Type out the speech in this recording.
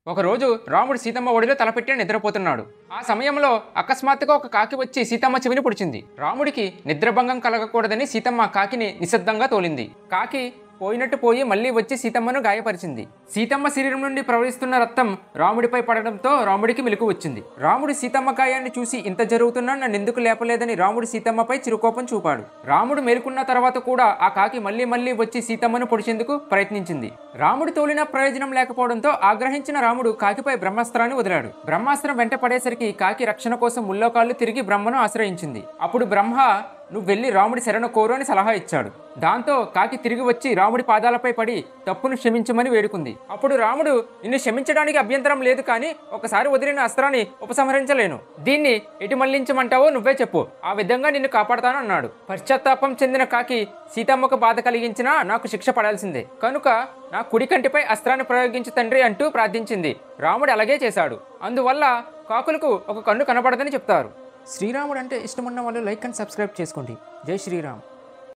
ఒకరోజు రాముడు సీతమ్మ ఒడిలో తలపెట్టి నిద్రపోతున్నాడు. ఆ సమయంలో అకస్మాత్తుగా ఒక కాకి వచ్చి సీతమ్మ చెవిని పొడిచింది. రాముడికి నిద్రభంగం కలగకూడదని సీతమ్మ కాకిని నిశ్శబ్దంగా తోలింది. కాకి పోయినట్టు పోయి మళ్లీ వచ్చి సీతమ్మను గాయపరిచింది. సీతమ్మ శరీరం నుండి ప్రవహిస్తున్న రక్తం రాముడిపై పడడంతో రాముడికి మెలకు వచ్చింది. రాముడు సీతమ్మ గాయాన్ని చూసి ఇంత జరుగుతున్నా నన్నెందుకు లేపలేదని రాముడు సీతమ్మపై చిరుకోపం చూపాడు. రాముడు మేలుకున్న తర్వాత కూడా ఆ కాకి మళ్లీ వచ్చి సీతమ్మను పొడిచేందుకు ప్రయత్నించింది. రాముడు తోలిన ప్రయోజనం లేకపోవడంతో ఆగ్రహించిన రాముడు కాకిపై బ్రహ్మాస్త్రాన్ని వదిలాడు. బ్రహ్మాస్త్రం వెంట పడేసరికి కాకి రక్షణ కోసం ముల్లోకాళ్ళు తిరిగి బ్రహ్మను ఆశ్రయించింది. అప్పుడు బ్రహ్మ నువ్వు వెళ్ళి రాముడి శరణ కోరు అని సలహా ఇచ్చాడు. దాంతో కాకి తిరిగి వచ్చి రాముడి పాదాలపై పడి తప్పును క్షమించమని వేడుకుంది. అప్పుడు రాముడు నిన్ను క్షమించడానికి అభ్యంతరం లేదు, కానీ ఒకసారి వదిలిన అస్త్రాన్ని ఉపసంహరించలేను. దీన్ని ఎటు మళ్లించమంటావో నువ్వే చెప్పు, ఆ విధంగా నిన్ను కాపాడతాను అన్నాడు. పశ్చాత్తాపం చెందిన కాకి సీతమ్మకు బాధ కలిగించినా నాకు శిక్ష పడాల్సిందే, కనుక నా కుడి కంటిపై అస్త్రాన్ని ప్రయోగించు తండ్రి అంటూ ప్రార్థించింది. రాముడు అలాగే చేశాడు. అందువల్ల కాకులకు ఒక కన్ను కనపడదని చెప్తారు. శ్రీరాముడు అంటే ఇష్టమున్న వాళ్ళు లైక్ అండ్ సబ్స్క్రైబ్ చేసుకోండి. జై శ్రీరామ్.